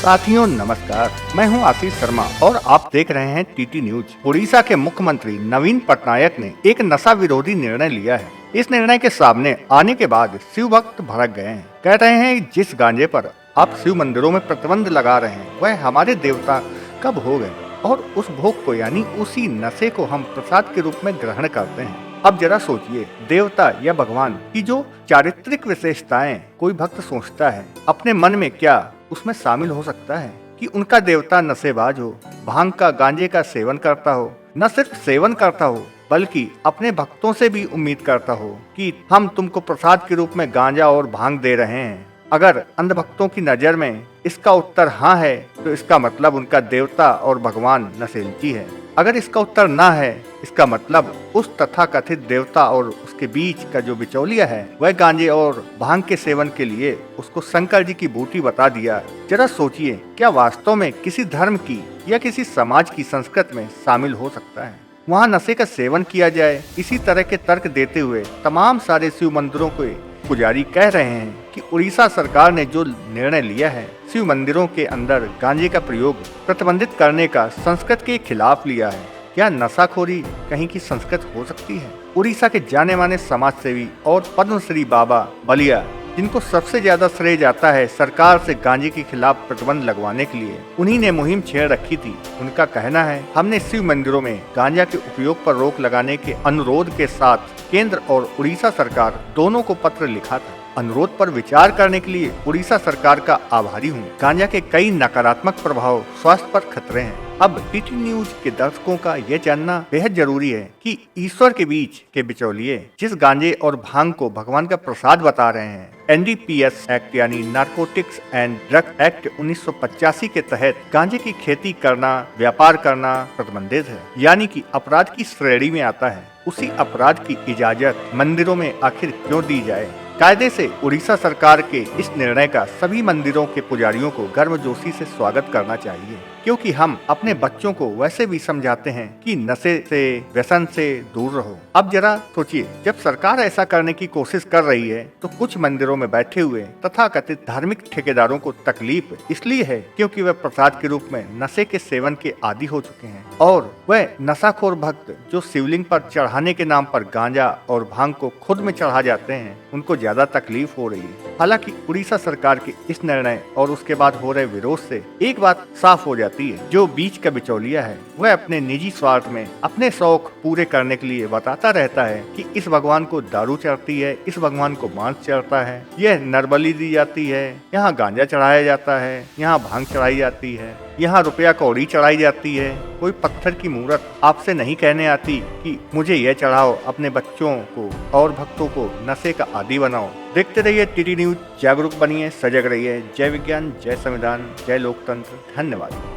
साथियों नमस्कार, मैं हूं आशीष शर्मा और आप देख रहे हैं टीटी न्यूज। उड़ीसा के मुख्यमंत्री नवीन पटनायक ने एक नशा विरोधी निर्णय लिया है। इस निर्णय के सामने आने के बाद शिव भक्त भड़क गए हैं। कह रहे हैं जिस गांजे पर आप शिव मंदिरों में प्रतिबंध लगा रहे हैं वह हमारे देवता कब हो गए और उस भोग को यानी उसी नशे को हम प्रसाद के रूप में ग्रहण करते हैं। अब जरा सोचिए, देवता या भगवान की जो चारित्रिक विशेषताएं कोई भक्त सोचता है अपने मन में, क्या उसमें शामिल हो सकता है कि उनका देवता नशेबाज हो, भांग का गांजे का सेवन करता हो, न सिर्फ सेवन करता हो बल्कि अपने भक्तों से भी उम्मीद करता हो कि हम तुमको प्रसाद के रूप में गांजा और भांग दे रहे हैं। अगर अंधभक्तों की नजर में इसका उत्तर हाँ है तो इसका मतलब उनका देवता और भगवान नशेलची है। अगर इसका उत्तर ना है, इसका मतलब उस तथाकथित देवता और उसके बीच का जो बिचौलिया है वह गांजे और भांग के सेवन के लिए उसको शंकर जी की बूटी बता दिया। जरा सोचिए, क्या वास्तव में किसी धर्म की या किसी समाज की संस्कृति में शामिल हो सकता है वहाँ नशे का सेवन किया जाए? इसी तरह के तर्क देते हुए तमाम सारे शिव मंदिरों के पुजारी कह रहे हैं कि उड़ीसा सरकार ने जो निर्णय लिया है शिव मंदिरों के अंदर गांजे का प्रयोग प्रतिबंधित करने का संस्कृत के खिलाफ लिया है। क्या नशाखोरी कहीं की संस्कृत हो सकती है? उड़ीसा के जाने माने समाज सेवी और पद्मश्री बाबा बलिया, जिनको सबसे ज्यादा श्रेय जाता है सरकार से गांजे के खिलाफ प्रतिबंध लगवाने के लिए, उन्हीं ने मुहिम छेड़ रखी थी। उनका कहना है, हमने शिव मंदिरों में गांजा के उपयोग पर रोक लगाने के अनुरोध के साथ केंद्र और उड़ीसा सरकार दोनों को पत्र लिखा था। अनुरोध पर विचार करने के लिए उड़ीसा सरकार का आभारी हूँ। गांजा के कई नकारात्मक प्रभाव स्वास्थ्य पर खतरे हैं। अब टीटी न्यूज के दर्शकों का यह जानना बेहद जरूरी है कि ईश्वर के बीच के बिचौलिए जिस गांजे और भांग को भगवान का प्रसाद बता रहे हैं, NDPS एक्ट यानी नारकोटिक्स एंड ड्रग एक्ट 1985 के तहत गांजे की खेती करना, व्यापार करना प्रतिबंधित है, यानी कि अपराध की श्रेणी में आता है। उसी अपराध की इजाजत मंदिरों में आखिर क्यों दी जाए? कायदे से उड़ीसा सरकार के इस निर्णय का सभी मंदिरों के पुजारियों को गर्मजोशी से स्वागत करना चाहिए, क्योंकि हम अपने बच्चों को वैसे भी समझाते हैं कि नशे से, व्यसन से दूर रहो। अब जरा सोचिए, जब सरकार ऐसा करने की कोशिश कर रही है तो कुछ मंदिरों में बैठे हुए तथाकथित धार्मिक ठेकेदारों को तकलीफ इसलिए है क्योंकि वह प्रसाद के रूप में नशे के सेवन के आदी हो चुके हैं और वह नशाखोर भक्त जो शिवलिंग पर चढ़ाने के नाम पर गांजा और भांग को खुद में चढ़ा जाते हैं, उनको ज्यादा तकलीफ हो रही है। हालांकि उड़ीसा सरकार के इस निर्णय और उसके बाद हो रहे विरोध से एक बात साफ हो जाती है, जो बीच का बिचौलिया है वह अपने निजी स्वार्थ में अपने शौक पूरे करने के लिए बताता रहता है कि इस भगवान को दारू चढ़ती है, इस भगवान को मांस चढ़ता है, यह नरबली दी जाती है, यहाँ गांजा चढ़ाया जाता है, यहाँ भांग चढ़ाई जाती है, यहाँ रुपया कौड़ी चढ़ाई जाती है। कोई पत्थर की मूर्त आपसे नहीं कहने आती कि मुझे यह चढ़ाओ, अपने बच्चों को और भक्तों को नशे का आदी बनाओ। देखते रहिए टीटी न्यूज, जागरूक बनिए, सजग रहिए। जय विज्ञान, जय संविधान, जय लोकतंत्र। धन्यवाद।